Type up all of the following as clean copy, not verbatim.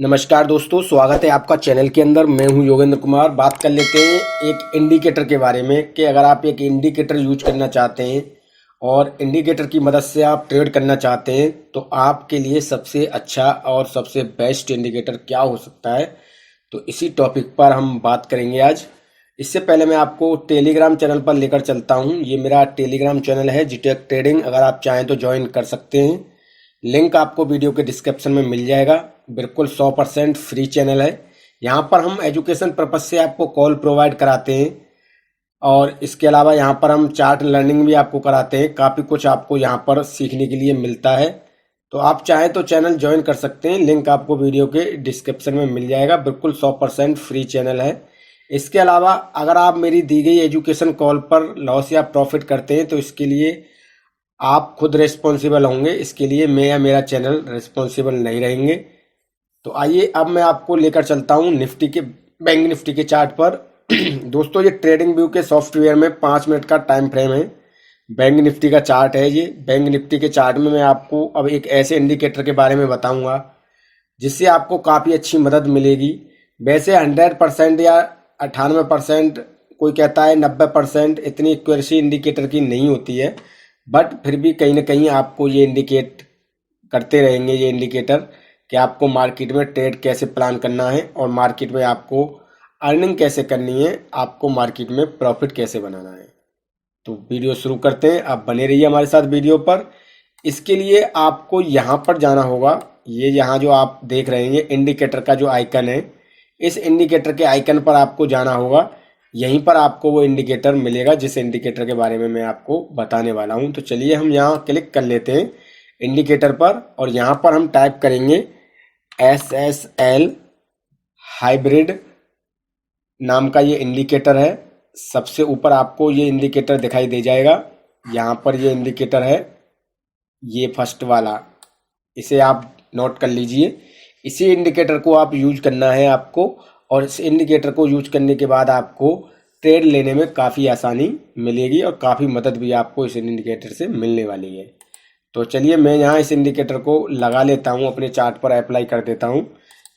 नमस्कार दोस्तों, स्वागत है आपका चैनल के अंदर। मैं हूं योगेंद्र कुमार। बात कर लेते हैं एक इंडिकेटर के बारे में कि अगर आप एक इंडिकेटर यूज करना चाहते हैं और इंडिकेटर की मदद से आप ट्रेड करना चाहते हैं तो आपके लिए सबसे अच्छा और सबसे बेस्ट इंडिकेटर क्या हो सकता है, तो इसी टॉपिक पर हम बात करेंगे आज। इससे पहले मैं आपको टेलीग्राम चैनल पर लेकर चलता हूं। ये मेरा टेलीग्राम चैनल है जीटेक ट्रेडिंग। अगर आप चाहें तो ज्वाइन कर सकते हैं। लिंक आपको वीडियो के डिस्क्रिप्शन में मिल जाएगा। बिल्कुल 100% फ्री चैनल है। यहाँ पर हम एजुकेशन पर्पज से आपको कॉल प्रोवाइड कराते हैं और इसके अलावा यहाँ पर हम चार्ट लर्निंग भी आपको कराते हैं। काफ़ी कुछ आपको यहाँ पर सीखने के लिए मिलता है। तो आप चाहें तो चैनल ज्वाइन कर सकते हैं। लिंक आपको वीडियो के डिस्क्रिप्शन में मिल जाएगा। बिल्कुल 100% फ्री चैनल है। इसके अलावा अगर आप मेरी दी गई एजुकेशन कॉल पर लॉस या प्रॉफिट करते हैं तो इसके लिए आप खुद रिस्पॉन्सिबल होंगे। इसके लिए मैं या मेरा चैनल रिस्पॉन्सिबल नहीं रहेंगे। तो आइए अब मैं आपको लेकर चलता हूं निफ्टी के बैंक निफ्टी के चार्ट पर। दोस्तों, ये ट्रेडिंग व्यू के सॉफ्टवेयर में 5 मिनट का टाइम फ्रेम है। बैंक निफ्टी का चार्ट है ये। बैंक निफ्टी के चार्ट में मैं आपको अब एक ऐसे इंडिकेटर के बारे में बताऊंगा जिससे आपको काफ़ी अच्छी मदद मिलेगी। वैसे 100% या 98%, कोई कहता है 90%, इतनी एक्यूरेसी इंडिकेटर की नहीं होती है, बट फिर भी कहीं ना कहीं आपको ये इंडिकेट करते रहेंगे ये इंडिकेटर कि आपको मार्केट में ट्रेड कैसे प्लान करना है और मार्केट में आपको अर्निंग कैसे करनी है, आपको मार्केट में प्रॉफिट कैसे बनाना है। तो वीडियो शुरू करते हैं। आप बने रहिए हमारे साथ वीडियो पर। इसके लिए आपको यहाँ पर जाना होगा। ये यहाँ जो आप देख रहे हैं ये इंडिकेटर का जो आइकन है, इस इंडिकेटर के आइकन पर आपको जाना होगा। यहीं पर आपको वो इंडिकेटर मिलेगा जिस इंडिकेटर के बारे में मैं आपको बताने वाला हूँ। तो चलिए हम यहाँ क्लिक कर लेते हैं इंडिकेटर पर और यहाँ पर हम टाइप करेंगे SSL हाइब्रिड नाम का ये इंडिकेटर है। सबसे ऊपर आपको ये इंडिकेटर दिखाई दे जाएगा। यहाँ पर ये इंडिकेटर है, ये फर्स्ट वाला, इसे आप नोट कर लीजिए। इसी इंडिकेटर को आप यूज करना है आपको, और इस इंडिकेटर को यूज करने के बाद आपको ट्रेड लेने में काफ़ी आसानी मिलेगी और काफ़ी मदद भी आपको इस इंडिकेटर से मिलने वाली है। तो चलिए मैं यहाँ इस इंडिकेटर को लगा लेता हूँ, अपने चार्ट पर अप्लाई कर देता हूँ।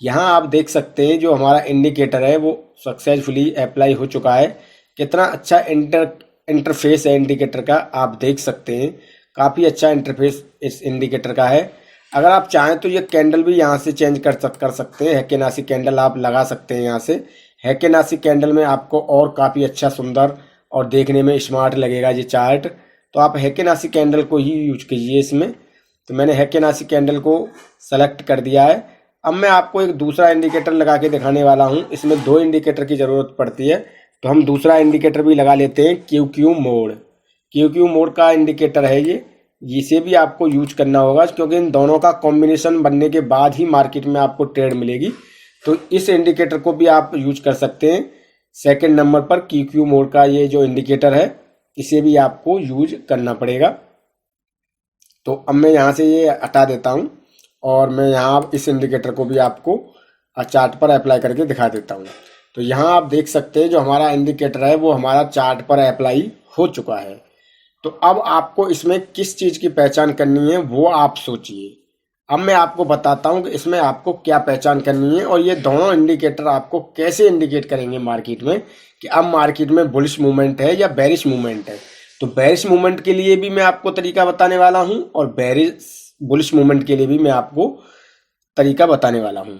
यहाँ आप देख सकते हैं जो हमारा इंडिकेटर है वो सक्सेसफुली अप्लाई हो चुका है। कितना अच्छा इंटरफेस है इंडिकेटर का, आप देख सकते हैं। काफ़ी अच्छा इंटरफेस इस इंडिकेटर का है। अगर आप चाहें तो ये कैंडल भी यहाँ से चेंज कर सकते हैं। हैकेनासी कैंडल आप लगा सकते हैं यहाँ से। हैकेनासी कैंडल में आपको और काफ़ी अच्छा, सुंदर और देखने में स्मार्ट लगेगा ये चार्ट। तो आप हैकेनासी कैंडल को ही यूज कीजिए इसमें। तो मैंने हैकेनासी कैंडल को सेलेक्ट कर दिया है। अब मैं आपको एक दूसरा इंडिकेटर लगा के दिखाने वाला हूँ। इसमें 2 इंडिकेटर की ज़रूरत पड़ती है, तो हम दूसरा इंडिकेटर भी लगा लेते हैं। QQ मोड, QQ मोड का इंडिकेटर है ये। इसे भी आपको यूज करना होगा क्योंकि इन दोनों का कॉम्बिनेशन बनने के बाद ही मार्केट में आपको ट्रेड मिलेगी। तो इस इंडिकेटर को भी आप यूज कर सकते हैं। सेकंड नंबर पर QQ मोड का ये जो इंडिकेटर है, इसे भी आपको यूज करना पड़ेगा। तो अब मैं यहाँ से ये हटा देता हूँ और मैं यहाँ इस इंडिकेटर को भी आपको चार्ट पर अप्लाई करके दिखा देता हूँ। तो यहाँ आप देख सकते हैं जो हमारा इंडिकेटर है वो हमारा चार्ट पर अप्लाई हो चुका है। तो अब आपको इसमें किस चीज़ की पहचान करनी है वो आप सोचिए। अब मैं आपको बताता हूँ कि इसमें आपको क्या पहचान करनी है और ये दोनों इंडिकेटर आपको कैसे इंडिकेट करेंगे मार्केट में कि अब मार्केट में बुलिश मूवमेंट है या बेरिश मूवमेंट है। तो बेरिश मूवमेंट के लिए भी मैं आपको तरीका बताने वाला हूँ और बुलिश मूवमेंट के लिए भी मैं आपको तरीका बताने वाला हूँ।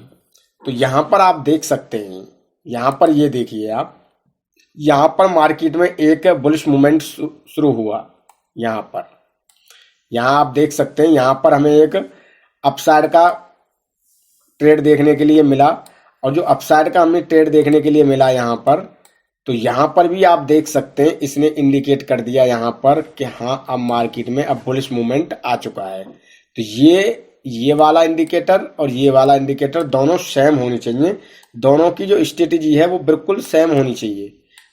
तो यहाँ पर आप देख सकते हैं, यहाँ पर ये देखिए आप, यहाँ पर मार्केट में एक बुलिश मूवमेंट शुरू हुआ। यहाँ आप देख सकते हैं, यहाँ पर हमें एक अपसाइड का ट्रेड देखने के लिए मिला और जो अपसाइड का हमें ट्रेड देखने के लिए मिला यहाँ पर, तो यहाँ पर भी आप देख सकते हैं इसने इंडिकेट कर दिया यहाँ पर कि हाँ अब मार्केट में अब बुलिश मूवमेंट आ चुका है। तो ये वाला इंडिकेटर और ये वाला इंडिकेटर दोनों सेम होनी चाहिए। दोनों की जो स्ट्रेटेजी है वो बिल्कुल सेम होनी चाहिए।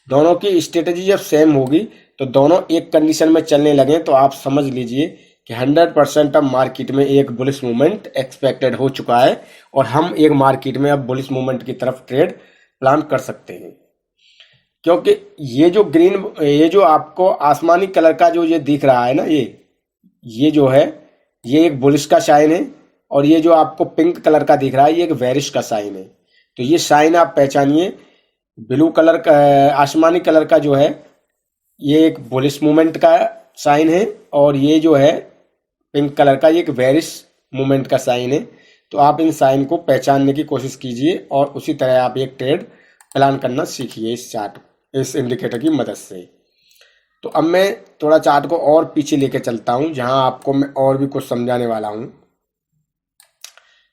दोनों की स्ट्रेटेजी जब सेम होगी तो दोनों एक कंडीशन में चलने लगे तो आप समझ लीजिए कि 100% अब मार्केट में एक बुलिश मूवमेंट एक्सपेक्टेड हो चुका है और हम एक मार्केट में अब बुलिश मूवमेंट की तरफ ट्रेड प्लान कर सकते हैं। क्योंकि ये जो आपको आसमानी कलर का जो ये दिख रहा है ना, ये जो है ये एक बुलिश का साइन है और ये जो आपको पिंक कलर का दिख रहा है ये एक बेरिश का साइन है। तो ये साइन आप पहचानिए। ब्लू कलर का, आसमानी कलर का जो है ये एक बुलिश मूवमेंट का साइन है, और ये जो है पिंक कलर का ये एक बेरिश मूवमेंट का साइन है। तो आप इन साइन को पहचानने की कोशिश कीजिए और उसी तरह आप एक ट्रेड प्लान करना सीखिए इस इंडिकेटर की मदद से। तो अब मैं थोड़ा चार्ट को और पीछे लेके चलता हूं, जहां आपको मैं और भी कुछ समझाने वाला हूं।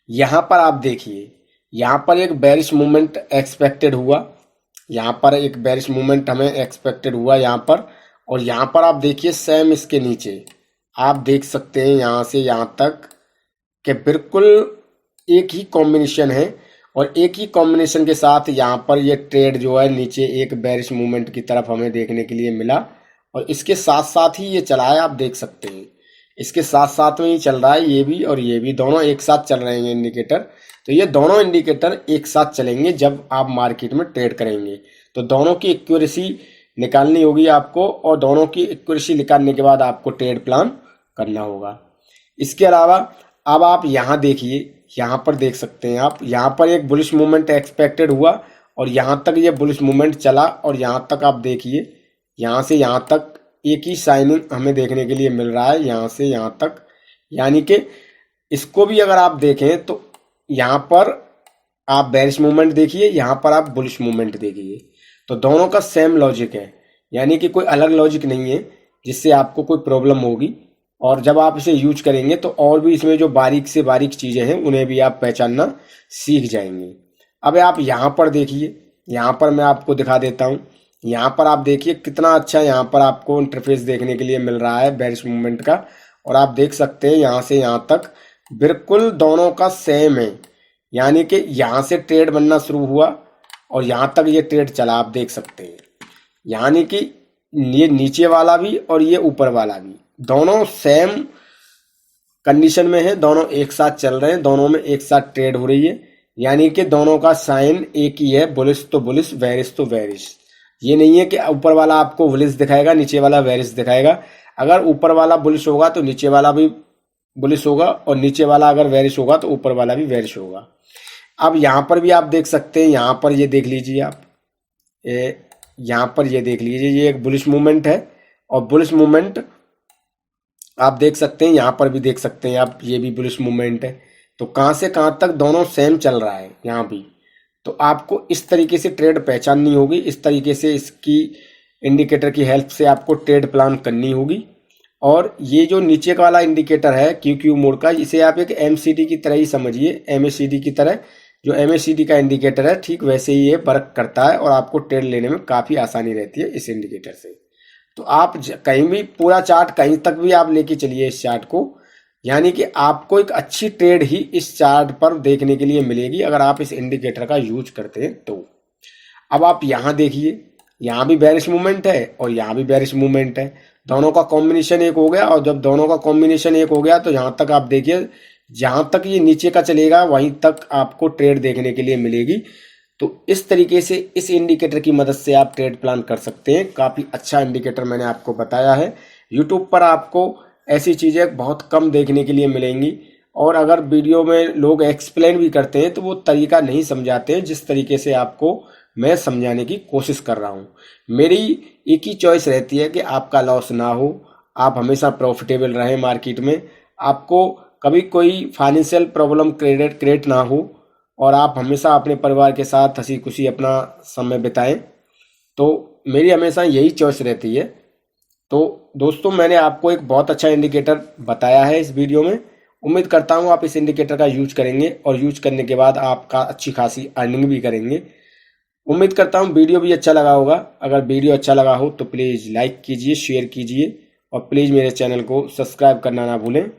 यहां पर आप देखिए, यहां पर एक बेरिश मूवमेंट एक्सपेक्टेड हुआ, यहां पर एक बेरिश मूवमेंट हमें एक्सपेक्टेड हुआ यहां पर। और यहां पर आप देखिए सेम इसके नीचे आप देख सकते हैं यहां से यहां तक कि बिल्कुल एक ही कॉम्बिनेशन है, और एक ही कॉम्बिनेशन के साथ यहाँ पर ये ट्रेड जो है नीचे एक बेरिश मूवमेंट की तरफ हमें देखने के लिए मिला, और इसके साथ साथ ही ये चला है। आप देख सकते हैं इसके साथ साथ में ही चल रहा है, ये भी और ये भी दोनों एक साथ चल रहे हैं इंडिकेटर। तो ये दोनों इंडिकेटर एक साथ चलेंगे जब आप मार्केट में ट्रेड करेंगे। तो दोनों की एक्यूरेसी निकालनी होगी आपको, और दोनों की एक्यूरेसी निकालने के बाद आपको ट्रेड प्लान करना होगा। इसके अलावा अब आप यहाँ देखिए, यहाँ पर देख सकते हैं आप, यहाँ पर एक बुलिश मूवमेंट एक्सपेक्टेड हुआ और यहाँ तक ये बुलिश मूवमेंट चला, और यहाँ तक आप देखिए यहाँ से यहाँ तक एक ही साइनिंग हमें देखने के लिए मिल रहा है, यहाँ से यहाँ तक। यानी कि इसको भी अगर आप देखें तो यहाँ पर आप बेरिश मूवमेंट देखिए, यहाँ पर आप बुलिश मूवमेंट देखिए। तो दोनों का सेम लॉजिक है, यानी कि कोई अलग लॉजिक नहीं है जिससे आपको कोई प्रॉब्लम होगी। और जब आप इसे यूज करेंगे तो और भी इसमें जो बारीक से बारीक चीज़ें हैं उन्हें भी आप पहचानना सीख जाएंगे। अब आप यहाँ पर देखिए, यहाँ पर मैं आपको दिखा देता हूँ। यहाँ पर आप देखिए कितना अच्छा यहाँ पर आपको इंटरफेस देखने के लिए मिल रहा है बेरिश मूवमेंट का, और आप देख सकते हैं यहाँ से यहाँ तक बिल्कुल दोनों का सेम है। यानी कि यहाँ से ट्रेड बनना शुरू हुआ और यहाँ तक ये ट्रेड चला, आप देख सकते हैं। यानी कि ये नीचे वाला भी और ये ऊपर वाला भी दोनों सेम कंडीशन में है, दोनों एक साथ चल रहे हैं, दोनों में एक साथ ट्रेड हो रही है। यानी कि दोनों का साइन एक ही है, बुलिश तो बुलिश, बेरिश तो बेरिश। ये नहीं है कि ऊपर वाला आपको बुलिश दिखाएगा नीचे वाला बेरिश दिखाएगा। अगर ऊपर वाला बुलिश होगा तो नीचे वाला भी बुलिश होगा, और नीचे वाला अगर बेरिश होगा तो ऊपर वाला भी बेरिश होगा। अब यहाँ पर भी आप देख सकते हैं, यहाँ पर ये देख लीजिए आप, यहाँ पर ये देख लीजिए, ये एक बुलिश मूवमेंट है, और बुलिश मूवमेंट आप देख सकते हैं, यहाँ पर भी देख सकते हैं आप, ये भी बुलिश मूवमेंट है। तो कहाँ से कहाँ तक दोनों सेम चल रहा है यहाँ भी। तो आपको इस तरीके से ट्रेड पहचाननी होगी, इस तरीके से इसकी इंडिकेटर की हेल्प से आपको ट्रेड प्लान करनी होगी। और ये जो नीचे का वाला इंडिकेटर है क्यू मोड का, इसे आप एक एमसीडी की तरह ही समझिए, एमएसीडी की तरह। जो एमएसीडी का इंडिकेटर है ठीक वैसे ही ये वर्क करता है, और आपको ट्रेड लेने में काफ़ी आसानी रहती है इस इंडिकेटर से। तो आप कहीं भी पूरा चार्ट कहीं तक भी आप लेके चलिए इस चार्ट को, यानी कि आपको एक अच्छी ट्रेड ही इस चार्ट पर देखने के लिए मिलेगी अगर आप इस इंडिकेटर का यूज करते हैं तो। अब आप यहाँ देखिए, यहाँ भी बेरिश मूवमेंट है और यहाँ भी बेरिश मूवमेंट है, दोनों का कॉम्बिनेशन एक हो गया। और जब दोनों का कॉम्बिनेशन एक हो गया तो यहाँ तक आप देखिए, जहाँ तक ये नीचे का चलेगा वहीं तक आपको ट्रेड देखने के लिए मिलेगी। तो इस तरीके से इस इंडिकेटर की मदद से आप ट्रेड प्लान कर सकते हैं। काफ़ी अच्छा इंडिकेटर मैंने आपको बताया है। यूट्यूब पर आपको ऐसी चीज़ें बहुत कम देखने के लिए मिलेंगी, और अगर वीडियो में लोग एक्सप्लेन भी करते हैं तो वो तरीका नहीं समझाते हैं जिस तरीके से आपको मैं समझाने की कोशिश कर रहा हूँ। मेरी एक ही चॉइस रहती है कि आपका लॉस ना हो, आप हमेशा प्रॉफिटेबल रहें मार्केट में, आपको कभी कोई फाइनेंशियल प्रॉब्लम क्रिएट ना हो, और आप हमेशा अपने परिवार के साथ हंसी खुशी अपना समय बिताएं। तो मेरी हमेशा यही चॉइस रहती है। तो दोस्तों, मैंने आपको एक बहुत अच्छा इंडिकेटर बताया है इस वीडियो में। उम्मीद करता हूँ आप इस इंडिकेटर का यूज करेंगे, और यूज करने के बाद आपका अच्छी खासी अर्निंग भी करेंगे। उम्मीद करता हूँ वीडियो भी अच्छा लगा होगा। अगर वीडियो अच्छा लगा हो तो प्लीज़ लाइक कीजिए, शेयर कीजिए, और प्लीज़ मेरे चैनल को सब्सक्राइब करना ना भूलें।